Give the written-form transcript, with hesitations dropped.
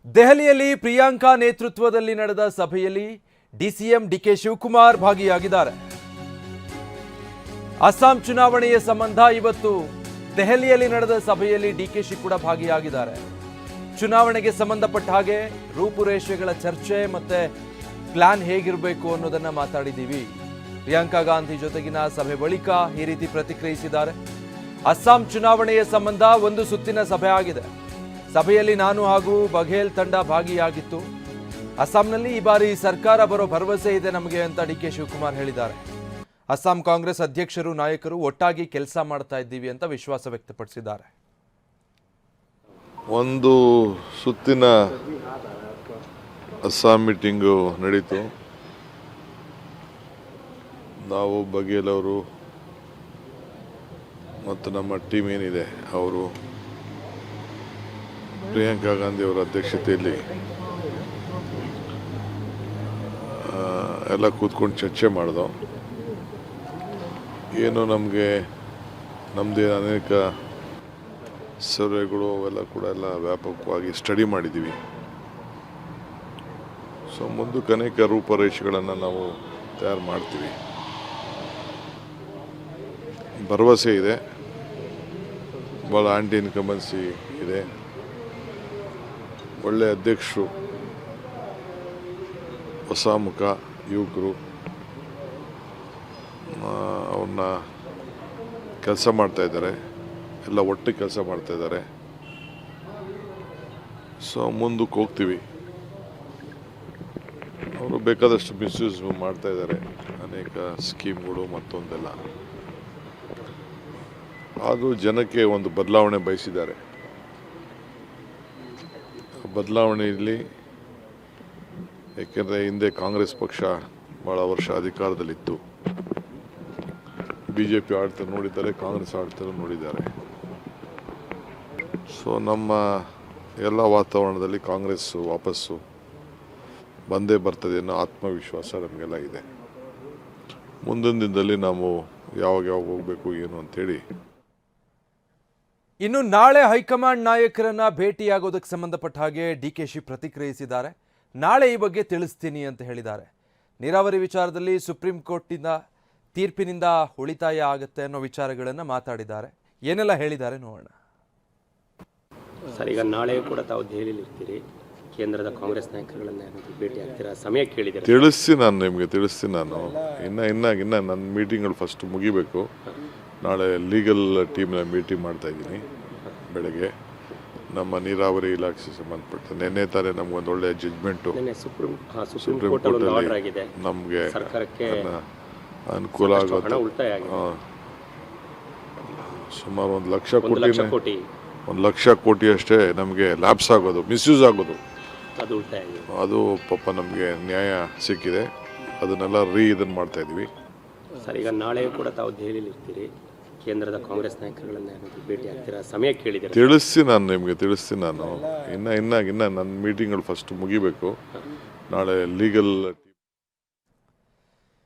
ದೆಹಲಿಯಲ್ಲಿ ಪ್ರಿಯಾಂಕಾ ನೇತೃತ್ವದಲ್ಲಿ ನಡೆದ ಸಭೆಯಲ್ಲಿ ಡಿಸಿಎಂ ಡಿಕೆ ಶಿವಕುಮಾರ್ ಭಾಗಿಯಾಗಿದ್ದಾರೆ. ಅಸ್ಸಾಂ ಚುನಾವಣೆಯ ಸಂಬಂಧ ಇವತ್ತು ದೆಹಲಿಯಲ್ಲಿ ನಡೆದ ಸಭೆಯಲ್ಲಿ ಡಿಕೆಶಿ ಕೂಡ ಭಾಗಿಯಾಗಿದ್ದಾರೆ. ಚುನಾವಣೆಗೆ ಸಂಬಂಧಪಟ್ಟ ಹಾಗೆ ರೂಪುರೇಷೆಗಳ ಚರ್ಚೆ ಮತ್ತೆ ಪ್ಲಾನ್ ಹೇಗಿರಬೇಕು ಅನ್ನೋದನ್ನ ಮಾತಾಡಿದ್ದೀವಿ. ಪ್ರಿಯಾಂಕಾ ಗಾಂಧಿ ಜೊತೆಗಿನ ಸಭೆ ಬಳಿಕ ಈ ರೀತಿ ಪ್ರತಿಕ್ರಿಯಿಸಿದ್ದಾರೆ. ಅಸ್ಸಾಂ ಚುನಾವಣೆಯ ಸಂಬಂಧ ಒಂದು ಸುತ್ತಿನ ಸಭೆ ಆಗಿದೆ. ಸಭೆಯಲ್ಲಿ ನಾನು ಹಾಗೂ ಬಘೇಲ್ ತಂಡ ಭಾಗಿಯಾಗಿತ್ತು. ಅಸ್ಸಾಂನಲ್ಲಿ ಈ ಬಾರಿ ಸರ್ಕಾರ ಬರೋ ಭರವಸೆ ಇದೆ ನಮಗೆ ಅಂತ ಡಿಕೆ ಶಿವಕುಮಾರ್ ಹೇಳಿದ್ದಾರೆ. ಅಸ್ಸಾಂ ಕಾಂಗ್ರೆಸ್ ಅಧ್ಯಕ್ಷರು ನಾಯಕರು ಒಟ್ಟಾಗಿ ಕೆಲಸ ಮಾಡ್ತಾ ಇದ್ದೀವಿ ಅಂತ ವಿಶ್ವಾಸ ವ್ಯಕ್ತಪಡಿಸಿದ್ದಾರೆ. ಒಂದು ಸುತ್ತಿನ ಅಸ್ಸಾಂ ಮೀಟಿಂಗು ನಡೀತು. ನಾವು ಬಘೇಲ್ ಅವರು ಮತ್ತು ನಮ್ಮ ಟೀಮ್ ಏನಿದೆ ಅವರು ಪ್ರಿಯಾಂಕಾ ಗಾಂಧಿ ಅವರ ಅಧ್ಯಕ್ಷತೆಯಲ್ಲಿ ಎಲ್ಲ ಕೂತ್ಕೊಂಡು ಚರ್ಚೆ ಮಾಡಿದೋ. ಏನು ನಮಗೆ ನಮ್ಮದೇ ಅನೇಕ ಸರ್ವೆಗಳು ಅವೆಲ್ಲ ಕೂಡ ಎಲ್ಲ ವ್ಯಾಪಕವಾಗಿ ಸ್ಟಡಿ ಮಾಡಿದ್ದೀವಿ. ಸೊ ಮುಂದಕ್ಕೆ ಅನೇಕ ರೂಪರೇಷೆಗಳನ್ನು ನಾವು ತಯಾರು ಮಾಡ್ತೀವಿ. ಭರವಸೆ ಇದೆ, ಭಾಳ ಆಂಟಿ ಇನ್ಕಂಬನ್ಸಿ ಇದೆ, ಒಳ್ಳೆ ಅಧ್ಯಕ್ಷರು, ಹೊಸ ಮುಖ, ಯುವಕರು ಅವ್ರನ್ನ ಕೆಲಸ ಮಾಡ್ತಾಯಿದ್ದಾರೆ, ಎಲ್ಲ ಒಟ್ಟಿಗೆ ಕೆಲಸ ಮಾಡ್ತಾಯಿದ್ದಾರೆ. ಸೊ ಮುಂದಕ್ಕೆ ಹೋಗ್ತೀವಿ. ಅವರು ಬೇಕಾದಷ್ಟು ಮಿಸ್ಯೂಸ್ ಮಾಡ್ತಾಯಿದ್ದಾರೆ, ಅನೇಕ ಸ್ಕೀಮ್ಗಳು ಮತ್ತೊಂದೆಲ್ಲ. ಆದರೂ ಜನಕ್ಕೆ ಒಂದು ಬದಲಾವಣೆ ಬಯಸಿದ್ದಾರೆ. ಬದಲಾವಣೆಯಲ್ಲಿ ಏಕೆಂದರೆ ಹಿಂದೆ ಕಾಂಗ್ರೆಸ್ ಪಕ್ಷ ಭಾಳ ವರ್ಷ ಅಧಿಕಾರದಲ್ಲಿತ್ತು. BJP ಆಡ್ತಾರೆ ನೋಡಿದ್ದಾರೆ, ಕಾಂಗ್ರೆಸ್ ಆಡ್ತಾರೆ ನೋಡಿದ್ದಾರೆ. ಸೊ ನಮ್ಮ ಎಲ್ಲ ವಾತಾವರಣದಲ್ಲಿ ಕಾಂಗ್ರೆಸ್ಸು ವಾಪಸ್ಸು ಬಂದೇ ಬರ್ತದೆ ಅನ್ನೋ ಆತ್ಮವಿಶ್ವಾಸ ನಮಗೆಲ್ಲ ಇದೆ. ಮುಂದಿನ ದಿನದಲ್ಲಿ ನಾವು ಯಾವಾಗ ಹೋಗಬೇಕು ಏನು ಅಂತೇಳಿ. ಇನ್ನು ನಾಳೆ ಹೈಕಮಾಂಡ್ ನಾಯಕರನ್ನ ಭೇಟಿಯಾಗೋದಕ್ಕೆ ಸಂಬಂಧಪಟ್ಟ ಹಾಗೆ ಡಿಕೆಶಿ ಪ್ರತಿಕ್ರಿಯಿಸಿದ್ದಾರೆ. ನಾಳೆ ಈ ಬಗ್ಗೆ ತಿಳಿಸ್ತೀನಿ ಅಂತ ಹೇಳಿದ್ದಾರೆ. ನೀರಾವರಿ ವಿಚಾರದಲ್ಲಿ ಸುಪ್ರೀಂ ಕೋರ್ಟಿಂದ ತೀರ್ಪಿನಿಂದ ಉಳಿತಾಯ ಆಗುತ್ತೆ ಅನ್ನೋ ವಿಚಾರಗಳನ್ನು ಮಾತಾಡಿದ್ದಾರೆ. ಏನೆಲ್ಲ ಹೇಳಿದ್ದಾರೆ ನೋಡೋಣ. ಸರ್, ಈಗ ನಾಳೆ ಕೂಡ ತಾವು ದೆಹಲಿಯಲ್ಲಿ ಇರ್ತೀರಿ. ಕೇಂದ್ರದ ಕಾಂಗ್ರೆಸ್ ನಾಯಕರುಗಳನ್ನ ಭೇಟಿ ಆಗ್ತೀರಾ? ಸಮಯ ಕೇಳಿದ್ದಾರೆ. ನಿಮಗೆ ತಿಳಿಸ್ತೀನಿ. ಇನ್ನ ನನ್ನ ಮೀಟಿಂಗ್ಗಳು ಫಸ್ಟ್ ಮುಗಿಬೇಕು. ನಾಳೆ ಲೀಗಲ್ ಟೀಮ್ನ ಮೀಟಿಂಗ್ ಮಾಡ್ತಾ ಇದ್ದೀನಿ ಬೆಳಗ್ಗೆ. ನಮ್ಮ ನೀರಾವರಿ ಇಲಾಖೆಗೆ ಸಂಬಂಧಪಟ್ಟ ನಿನ್ನೆ ತಾನೇ ನಮ್ಗೊಂದು ಒಳ್ಳೆ ಜಡ್ಜ್ಮೆಂಟು ಸುಪ್ರೀಂ ಕೋರ್ಟಲ್ಲಿ ನಮಗೆ ಅನುಕೂಲ ಆಗುತ್ತೆ. ಸುಮಾರು 1 ಲಕ್ಷ ಕೋಟಿ ಅಷ್ಟೇ ನಮಗೆ ಲ್ಯಾಪ್ಸ್ ಆಗೋದು, ಮಿಸ್ಯೂಸ್ ಆಗೋದು. ಅದು ಪಾಪ ನಮಗೆ ನ್ಯಾಯ ಸಿಕ್ಕಿದೆ. ಅದನ್ನೆಲ್ಲ ಇದನ್ನು ಮಾಡ್ತಾ ಇದ್ವಿ. ಸರ್, ಈಗ ನಾಳೆ ಕೂಡ ತಾವು ದೆಹಲಿಯಲ್ಲಿ ಇರ್ತೀರಿ. ಕೇಂದ್ರದ ಕಾಂಗ್ರೆಸ್ ನಾಯಕರುಗಳನ್ನ ಭೇಟಿ ಆಗ್ತೀರಾ? ಸಮಯ ಕೇಳಿದ್ದಾರೆ. ನಿಮಗೆ ತಿಳಿಸ್ತೀನಿ. ಇನ್ನ ನನ್ನ ಮೀಟಿಂಗ್ಗಳು ಫಸ್ಟ್ ಮುಗಿಬೇಕು. ನಾಳೆ ಲೀಗಲ್